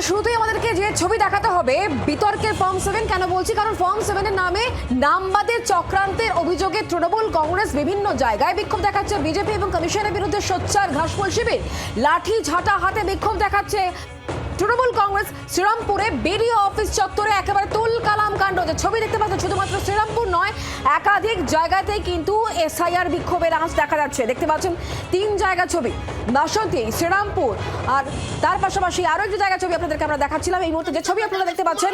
শুরুতেই আমাদেরকে যে ছবি দেখাতে হবে বিতর্কের ফর্ম 7 কেন বলছি, কারণ ফর্ম 7 এর নামে নামবাদের চক্রান্তের অভিযোগে তৃণমূল কংগ্রেস বিভিন্ন জায়গায় বিক্ষোভ দেখাচ্ছে। বিজেপি এবং কমিশনের বিরুদ্ধে সোচ্চার ঘাসফুল শিবির, লাঠি ঝাঁটা হাতে বিক্ষোভ দেখাচ্ছে তৃণমূল কংগ্রেস। শ্রীরামপুরে বিডিও অফিস চত্বরে একেবারে তুল কালাম কাণ্ড। যে ছবি দেখতে পাচ্ছেন শুধুমাত্র শ্রীরামপুর নয়, একাধিক জায়গাতেই কিন্তু এসআইআর বিক্ষোভের আঁচ দেখা যাচ্ছে। দেখতে পাচ্ছেন 3 জায়গা ছবি, বাসন্তী, শ্রীরামপুর, আর তার পাশাপাশি আরো একটি জায়গা ছবি আপনাদেরকে আমরা দেখাচ্ছিলাম। এই মুহূর্তে যে ছবি আপনারা দেখতে পাচ্ছেন,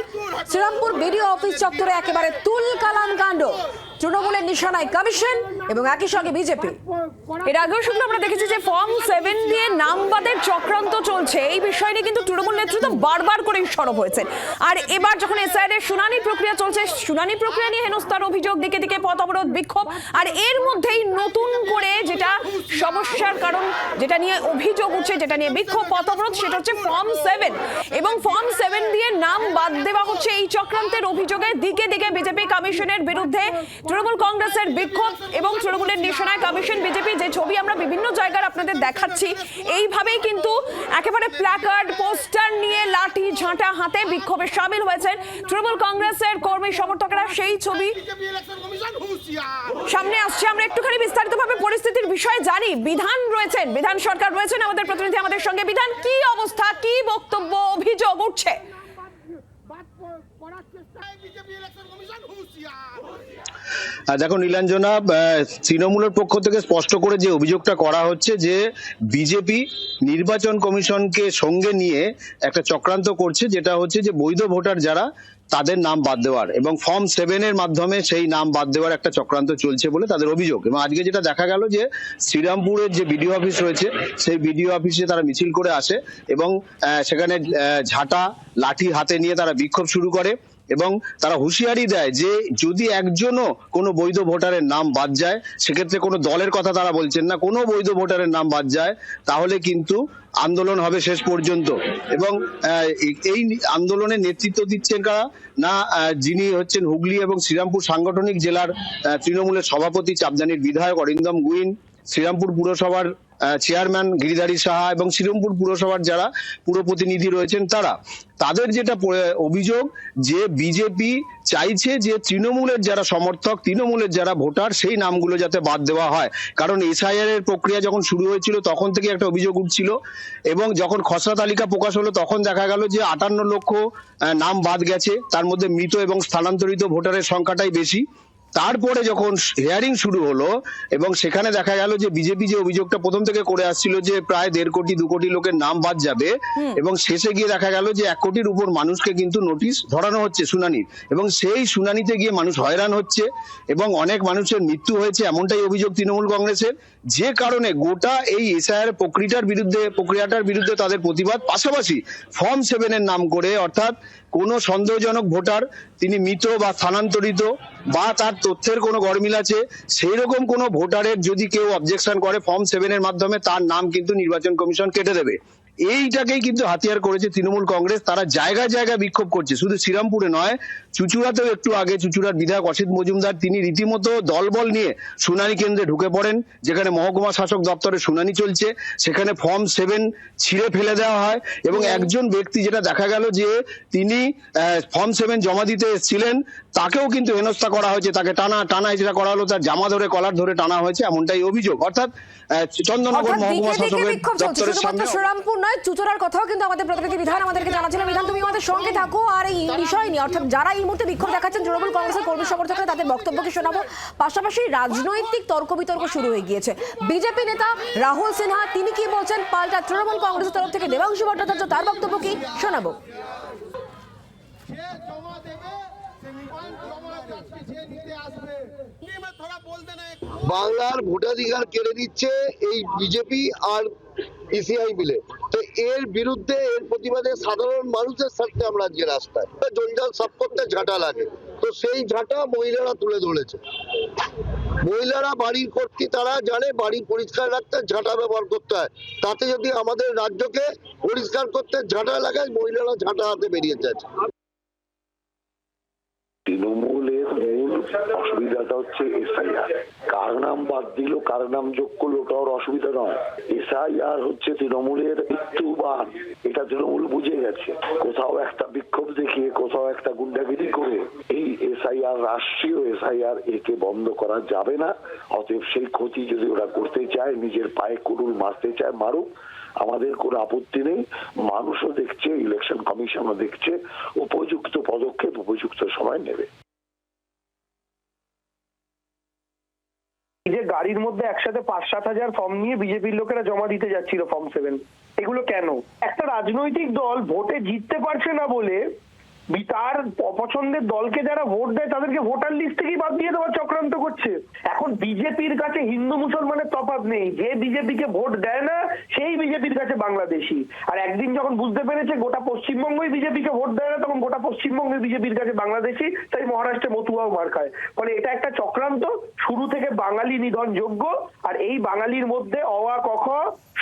শ্রীরামপুর বিডিও অফিস চত্বরে একেবারে তুল কালাম কাণ্ড। তৃণমূলের নিশানায় কমিশন এবং একই সঙ্গে বিজেপি। এর আগেও শুধু আমরা দেখেছি যে ফর্ম 7 দিয়ে নামবাদের চক্রান্ত চলছে, এই বিষয় নিয়ে কিন্তু তৃণমূল নেতৃত্ব বারবার করে সরব হয়েছে। আর এবার যখন এসআইআর এর শুনানি প্রক্রিয়া চলছে, শুনানি প্রক্রিয়া নিয়ে হেনস্থার অভিযোগ, দিকে দিকে পথ অবরোধ, বিক্ষোভ, আর এর মধ্যেই নতুন করে যেটা সমস্যার কারণ, যেটা নিয়ে অভিযোগ উঠছে, যেটা নিয়ে বিক্ষোভ, পথ অবরোধ, সেটা হচ্ছে ফর্ম 7 এবং ফর্ম 7 দিয়ে নাম বাদ দেওয়া হচ্ছে। এই চক্রান্তের অভিযোগে দিকে দিকে বিজেপি কমিশনের বিরুদ্ধে তৃণমূল কংগ্রেসের বিক্ষোভ এবং তৃণমূলের নিশানায় কমিশন, বিজেপি। যে ছবি আমরা বিভিন্ন জায়গায় আপনাদের দেখাচ্ছি, এইভাবেই কিন্তু একেবারে প্ল্যাকার্ড, পোস্টার নিয়ে লাঠি ঝাঁটা হাতে বিক্ষোভে সামিল হয়েছেন তৃণমূল কংগ্রেসের কর্মী সমর্থকরা। সেই ছবি সামনে আসছে। আমরা একটুখানি বিস্তারিতভাবে পরিস্থিতির বিষয়ে জানি। বিধান রয়েছেন, বিধান সরকার রয়েছেন আমাদের প্রতিনিধি আমাদের সঙ্গে। বিধান, কি অবস্থা, কি বক্তব্য, অভিযোগ উঠছে? দেখো নীলাঞ্জনা, তৃণমূলের পক্ষ থেকে স্পষ্ট করে যে অভিযোগটা করা হচ্ছে যে বিজেপি নির্বাচন কমিশনকে সঙ্গে নিয়ে একটা চক্রান্ত করছে, যেটা হচ্ছে যে বৈধ ভোটার যারা তাদের নাম বাদ দেওয়ার এবং ফর্ম 7 এর মাধ্যমে সেই নাম বাদ দেওয়ার একটা চক্রান্ত চলছে বলে তাদের অভিযোগ। এবং আজকে যেটা দেখা গেল যে শ্রীরামপুরের যে বিডিও অফিস রয়েছে, সেই বিডিও অফিসে তারা মিছিল করে আসে এবং সেখানে ঝাঁটা লাঠি হাতে নিয়ে তারা বিক্ষোভ শুরু করে এবং তারা হুঁশিয়ারি দেয় যে যদি একজনও কোনো বৈধ ভোটারের নাম বাদ যায়, সেক্ষেত্রে কোনো দলের কথা তারা বলছেন না, কোনো বৈধ ভোটারের নাম বাদ যায় তাহলে কিন্তু আন্দোলন হবে শেষ পর্যন্ত। এবং এই আন্দোলনের নেতৃত্ব দিচ্ছেন কারা না, যিনি হচ্ছেন হুগলি এবং শ্রীরামপুর সাংগঠনিক জেলার তৃণমূলের সভাপতি, চাপদানির বিধায়ক অরিন্দম গুইন, শ্রীরামপুর পুরসভার চেয়ারম্যান গিরিধারী সাহা এবং শ্রীরামপুর পুরসভার যারা পুর প্রতিনিধি রয়েছেন তারা। তাদের যেটা অভিযোগ যে বিজেপি চাইছে যে তৃণমূলের যারা সমর্থক, তৃণমূলের যারা ভোটার, সেই নামগুলো যাতে বাদ দেওয়া হয়। কারণ এসআইআর এর প্রক্রিয়া যখন শুরু হয়েছিল তখন থেকে একটা অভিযোগ উঠছিল এবং যখন খসড়া তালিকা প্রকাশ হলো তখন দেখা গেল যে 58 লক্ষ নাম বাদ গেছে, তার মধ্যে মৃত এবং স্থানান্তরিত ভোটারের সংখ্যাটাই বেশি। তারপরে যখন হিয়ারিং শুরু হলো এবং সেখানে দেখা গেল যে বিজেপি যে অভিযোগটা প্রথম থেকে করে আসছিল যে প্রায় 1.5 কোটি 2 কোটি লোকের নাম বাদ যাবে, এবং শেষে গিয়ে দেখা গেল যে 1 কোটির উপর মানুষকে কিন্তু নোটিশ ধরানো হচ্ছে শুনানির, এবং সেই শুনানিতে গিয়ে মানুষ হয়রান হচ্ছে এবং অনেক মানুষের মৃত্যু হয়েছে, এমনটাই অভিযোগ তৃণমূল কংগ্রেসের। যে কারণে গোটা এই এসআইআর প্রক্রিয়াটার বিরুদ্ধে তাদের প্রতিবাদ, পাশাপাশি ফর্ম 7 এর নাম করে, অর্থাৎ কোন সন্দেহজনক ভোটার, তিনি মৃত বা স্থানান্তরিত বা তার তথ্যের কোনো গরমিল আছে, সেই রকম কোনো ভোটারের যদি কেউ অবজেকশন করে ফর্ম 7 এর মাধ্যমে, তার নাম কিন্তু নির্বাচন কমিশন কেটে দেবে। এইটাকেই কিন্তু হাতিয়ার করেছে তৃণমূল কংগ্রেস। তারা জায়গায় জায়গায় বিক্ষোভ করছে, শুধু শ্রীরামপুরে নয়, চুঁচুড়াতেও একটু আগে চুঁচুড়ার বিধায়ক অসিত মজুমদার তিনি রীতিমতো দলবল নিয়ে শুনানি কেন্দ্রে ঢুকে পড়েন, যেখানে মহকুমা শাসক দপ্তরে শুনানি চলছে, সেখানে ফর্ম 7 ছিঁড়ে ফেলে দেওয়া হয় এবং একজন ব্যক্তি, যেটা দেখা গেল যে তিনি ফর্ম 7 জমা দিতে এসেছিলেন, তাকেও কিন্তু হেনস্থা করা হয়েছে, তাকে টানা যেটা করা হলো, তার জামা ধরে কলার ধরে টানা হয়েছে, এমনটাই অভিযোগ। অর্থাৎ চন্দননগর মহকুমা শাসকের দপ্তরের সামনে শ্রীরামপুর নয়, চুঁচুড়ার কথাও কিন্তু আমাদের প্রতিনিধি বিধান আমাদেরকে জানাচ্ছিল। বিধান, তুমি আমাদের সঙ্গে থাকো আর এই বিষয় নিয়ে, অর্থাৎ যারা এই মুহূর্তে বিক্ষোভ দেখাচ্ছেন তৃণমূল কংগ্রেসের কর্মী সমর্থকরা, তাদের বক্তব্যকে শোনাবো। পাশাপাশি রাজনৈতিক তর্ক বিতর্ক শুরু হয়ে গিয়েছে। বিজেপি নেতা রাহুল সিনহা তিনি কি বলছেন, পাল্টা তৃণমূল কংগ্রেসের তরফ থেকে দেবাংশু ভট্টাচার্য তার বক্তব্য কি, শোনাবো। বাংলার ভোটাধিকার কেড়ে দিচ্ছে এই বিজেপি আর ইসিআই মিলে। তো এর বিরুদ্ধে, এর প্রতিবাদে সাধারণ মানুষের স্বার্থে আমরা আজকে রাস্তায়। জঞ্জাল সাফ করতে ঝাঁটা লাগে, তো সেই ঝাঁটা মহিলারা তুলে ধরেছে। মহিলারা বাড়ির কর্ত্রী, তারা জানে বাড়ি পরিষ্কার রাখতে ঝাঁটা ব্যবহার করতে হয়। তাতে যদি আমাদের রাজ্যকে পরিষ্কার করতে ঝাঁটা লাগায়, মহিলারা ঝাঁটা হাতে বেরিয়ে যাচ্ছে। তৃণমূলের মূল অসুবিধাটা হচ্ছে এসআইআর। কার নাম বাদ দিল, কার নাম যোগ করলো, ওটার অসুবিধা নয়। এসআইআর হচ্ছে তৃণমূলের মৃত্যুবান, এটা তৃণমূল বুঝে গেছে। কোথাও একটা বিক্ষোভ দেখিয়ে, কোথাও একটা গুন্ডাগিরি করে এই এসআইআর, রাষ্ট্রীয় এসআইআর, একে বন্ধ করা যাবে না। অতএব সেই ক্ষতি যদি ওরা করতে চায়, নিজের পায়ে কুড়ুল মারতে চায়, মারুক, আমাদের কোনো আপত্তি নেই। মানুষও দেখছে, ইলেকশন কমিশনও দেখছে, উপযুক্ত পদক্ষেপ উপযুক্ত সময় নেবে। এই যে গাড়ির মধ্যে একসাথে 5-7 হাজার ফর্ম নিয়ে বিজেপির লোকেরা জমা দিতে যাচ্ছিল ফর্ম 7, এগুলো কেন? একটা রাজনৈতিক দল ভোটে জিততে পারছে না বলে তার অপছন্দের দলকে যারা ভোট দেয় তাদেরকে ভোটার লিস্ট থেকেই বাদ দিয়ে দেওয়ার চক্রান্ত করছে। এখন বিজেপির কাছে হিন্দু মুসলমানের তফাৎ নেই, যে বিজেপিকে ভোট দেয় না সেই বিজেপির কাছে বাংলাদেশি। আর একদিন যখন বুঝতে পেরেছে গোটা পশ্চিমবঙ্গই বিজেপিকে ভোট দেয় না, তখন গোটা পশ্চিমবঙ্গে বিজেপির কাছে বাংলাদেশি, তাই মহারাষ্ট্রে মতুয়াও মার খায়। ফলে এটা একটা চক্রান্ত, শুরু থেকে বাঙালি নিধনযোগ্য। আর এই বাঙালির মধ্যে অওয়া ক খ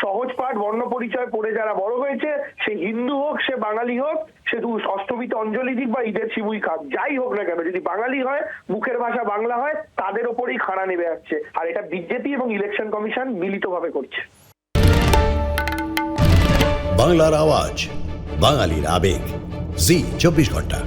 সহজ পাঠ বর্ণ পরিচয় পড়ে যারা বড় হয়েছে, সে হিন্দু হোক, সে বাঙালি হোক, সে অষ্টমীতে অঞ্জলি দিক বা ঈদের শিবুই খাক, যাই হোক না কেন, যদি বাঙালি হয়, মুখের ভাষা বাংলা হয়, তাদের ওপরেই খাড়া নেমে যাচ্ছে। আর এটা বিজেপি এবং ইলেকশন কমিশন মিলিতভাবে করছে। বাংলার আওয়াজ, বাঙালির আবেগ, জি 24 ঘন্টা।